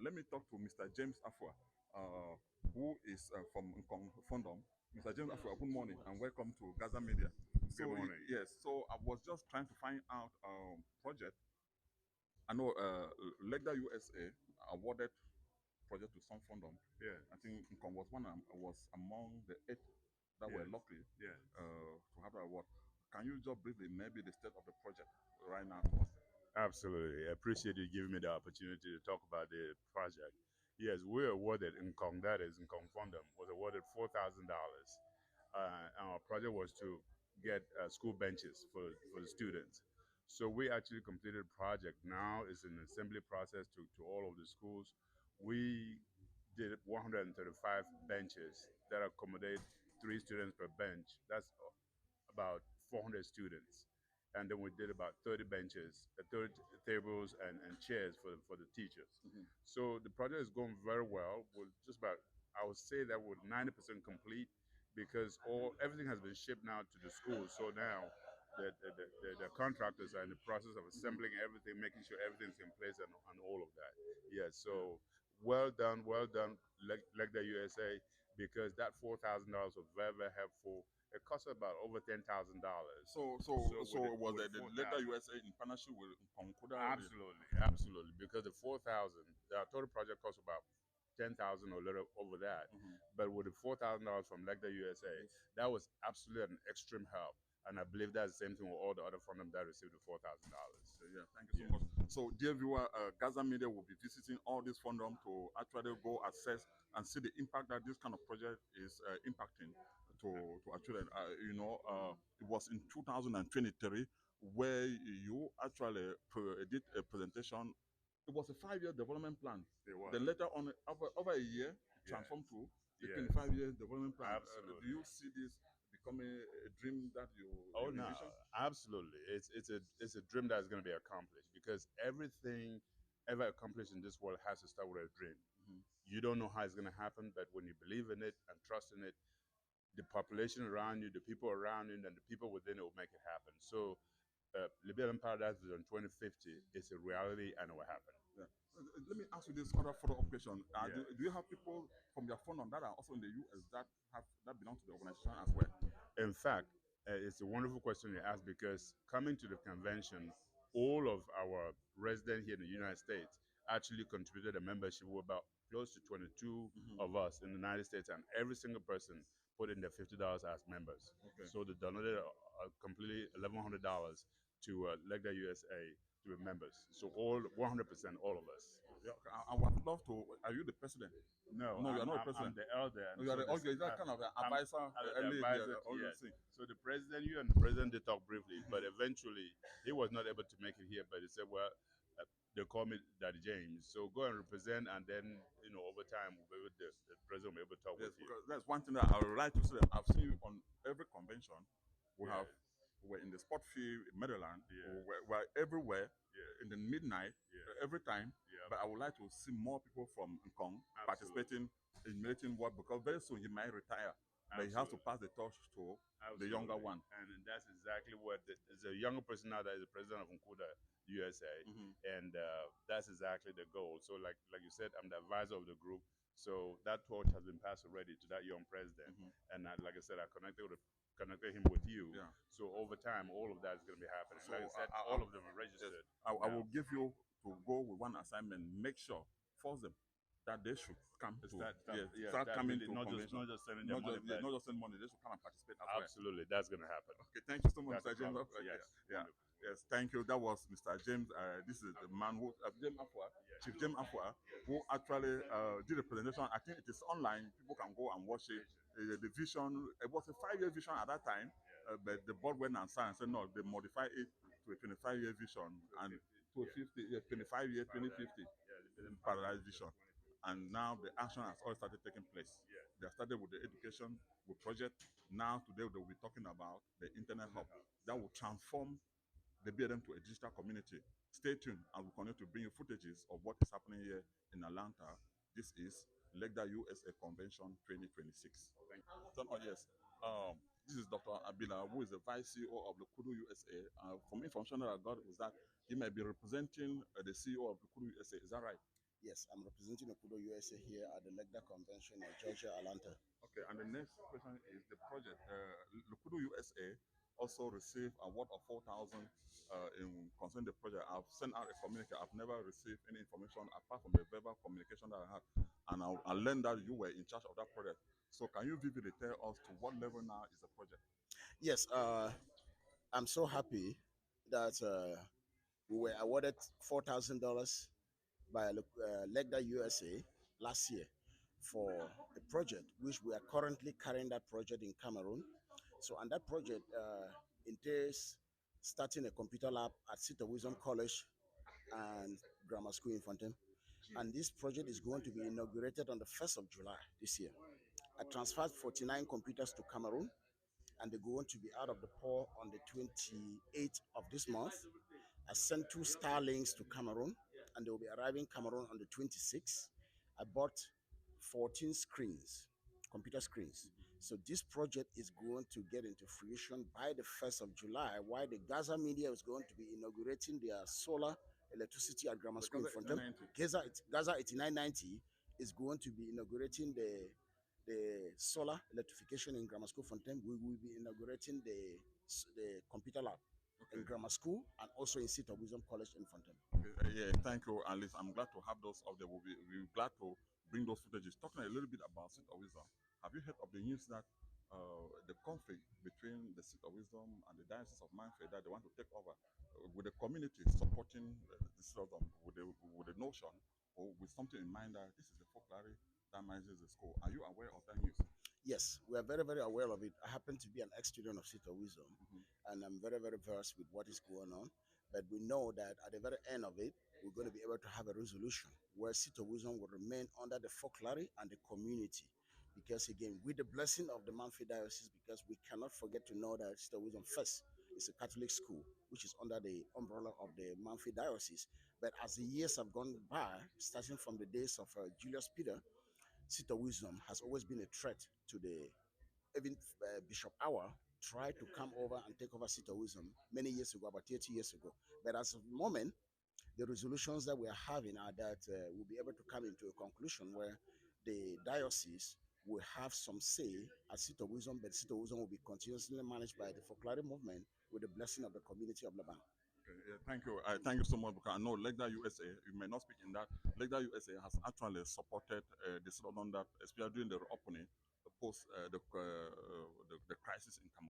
let me talk to Mr. James Afua, who is from Nkong Fondoms. Mr. James Afua, good morning and welcome to Gaza Media. Good morning. Yes, so I was just trying to find out project. I know LECDA-USA awarded project to some Fondoms. Yeah. I think Nkong was was among the 8 that were Yes. lucky Yes. to have the award. Can you just briefly maybe the state of the project right now to us? Absolutely. I appreciate you giving me the opportunity to talk about the project. Yes, we're awarded Nkong, that is Nkong Fondom, was awarded $4,000. Our project was to get school benches for the students. So we actually completed the project. Now it's an assembly process to all of the schools. We did 135 benches that accommodate 3 students per bench. That's about 400 students. And then we did about 30 benches, 30 tables and chairs for the teachers. Mhm. So the project is going very well. We're just about, I would say that we're 90% complete because everything has been shipped now to the schools. So now the contractors are in the process of assembling everything, making sure everything's in place and all of that. Yes, so well done, Legda USA, because that $4,000 was very, very helpful. It cost about over $10,000. So was with the 4,000. USA in partnership with Concoda? Absolutely. Because the 4,000, the total project cost about 10,000 or a little over that. Mhm. But with the $4,000 from Legda USA, Yes. that was absolutely an extreme help. And I believe that's the same thing with all the other funders that received the $4,000. Yeah, thank you so much. So, dear viewer, Gaza Media will be visiting all these Fondoms to actually go assess and see the impact that this kind of project is impacting to our children. It was in 2023 where you actually did a presentation. It was a 5-year development plan. It was. Then later on, over a year, it transformed to a 25-year development plan. Absolutely. Do you see this becoming a dream that you Oh no, envision? absolutely. It's a dream that's going to be accomplished because everything ever accomplished in this world has to start with a dream. Mhm. You don't know how it's going to happen, but when you believe in it and trust in it, the population around you, the people around you, and the people within it will make it happen. So, Liberian Paradise Vision 2050 is a reality and it will happen. Yeah. Let me ask you this other follow-up question. Yeah. Do you have people from your phone that are also in the US that belong to the organization as well? In fact, it's a wonderful question you ask because coming to the convention, all of our residents here in the United States actually contributed a membership. We're about close to 22 of us in the United States, and every single person put in their $50 as members. Okay. So they donated completely $1,100 to LECDA USA to be members. So all 100%, all of us. Yeah, I would love to. Are you the president? No, No, you're not I'm president. the elder. And You're so okay, is that kind of an I'm advisor? the advisor. All those Yes. things. So the president, you and the president did talk briefly, but eventually he was not able to make it here. But he said, well, they call me Daddy James. So go and represent, and then over time the president will be able to talk Yes, with you. because that's one thing that I would like to say. I've seen you on every convention. Yeah. We're in the sport field in Maryland. Yeah. We're everywhere Yeah. in the midnight Yeah. every time. Yeah. But I would like to see more people from Nkong Absolutely. participating in military work because very soon he might retire. But he has to pass the torch to the younger one. And that's exactly what there's a younger person now that is the president of Nkuda USA, and that's exactly the goal. So like you said, I'm the advisor of the group. So that torch has been passed already to that young president, and like I said, I connected him with you. Yeah. So over time, all of that is going to be happening. So Like I said, all of them are registered. Yes, I will give you to go with one assignment. Make sure, force them that they should come to start coming to not convention. not just sending their money back. Not just send money. They should come and participate as well. Absolutely, that's going to happen. Okay, thank you so much, That's Mr. James. yes, Yeah. Yes, thank you. That was Mr. James. This is the man who James Afua, Chief James Afua, who actually did a presentation. I think it is online. People can go and watch it. The vision. It was a 5-year vision at that time, but the board went and signed and said no. They modified it to a 25-year vision and to a 25-year, 2050 paradise vision. And now the action has all started taking place. They have started with the education, with project. Now today they'll be talking about the internet hub that will transform the BLM to a digital community. Stay tuned and we'll continue to bring you footages of what is happening here in Atlanta. This is LECDA USA Convention 2026. Thank you. Oh, yes. This is Dr. Abila, who is the Vice CEO of Kudu USA. From information that I got is that he may be representing the CEO of Kudu USA. Is that right? Yes, I'm representing LECDA-USA here at the LECDA convention in Georgia, Atlanta. Okay, and the next question is the project. Lukudu USA also received a award of 4,000 in concerning the project. I've sent out a communique. I've never received any information apart from the verbal communication that I had, and I learned that you were in charge of that project. So, can you vividly tell us to what level now is the project? Yes, I'm so happy that we were awarded $4,000 by LECDA USA last year for a project which we are currently carrying that project in Cameroon. So, and that project entails starting a computer lab at City of Wisdom College and Grammar School in Fontaine. And this project is going to be inaugurated on the 1st of July this year. I transferred 49 computers to Cameroon, and they're going to be out of the poor on the 28th of this month. I sent 2 Starlinks to Cameroon, and they will be arriving Cameroon on the 26th. I bought 14 screens, computer screens. So this project is going to get into fruition by the 1st of July, while the Gaza media is going to be inaugurating their solar electricity at Grammar School in Fontaine. Gaza 8990 is going to be inaugurating the solar electrification in Grammar School Fontaine. We will be inaugurating the computer lab in Grammar School and also in City of Wisdom College in Fontaine. Okay, yeah, thank you, Alice. I'm glad to have those up there. We'll be glad to bring those footages. Talking a little bit about Seat of Wisdom, have you heard of the news that the conflict between the Seat of Wisdom and the Diocese of Manfred that they want to take over with the community supporting the Seat of Wisdom with the notion or with something in mind that this is the folklore that manages the school. Are you aware of that news? Yes, we are very, very aware of it. I happen to be an ex-student of City of Wisdom, and I'm very, very versed with what is going on. But we know that at the very end of it, we're going to be able to have a resolution where City of Wisdom will remain under the folklore and the community. Because again, with the blessing of the Manfred Diocese, because we cannot forget to know that City of Wisdom first is a Catholic school, which is under the umbrella of the Manfred Diocese. But as the years have gone by, starting from the days of Julius Peter, Seat of Wisdom has always been a threat to the even Bishop Hour tried to come over and take over Seat of Wisdom many years ago, about 30 years ago. But as of the moment, the resolutions that we are having are that we'll be able to come into a conclusion where the diocese will have some say at Seat of Wisdom, but Seat of Wisdom will be continuously managed by the folklore movement with the blessing of the community of Lebang. Okay, yeah, thank you. Thank you so much because I know LECDA USA, you may not speak in that. LECDA USA has actually supported the Southern that, especially during the opening, post the crisis in Cameroon.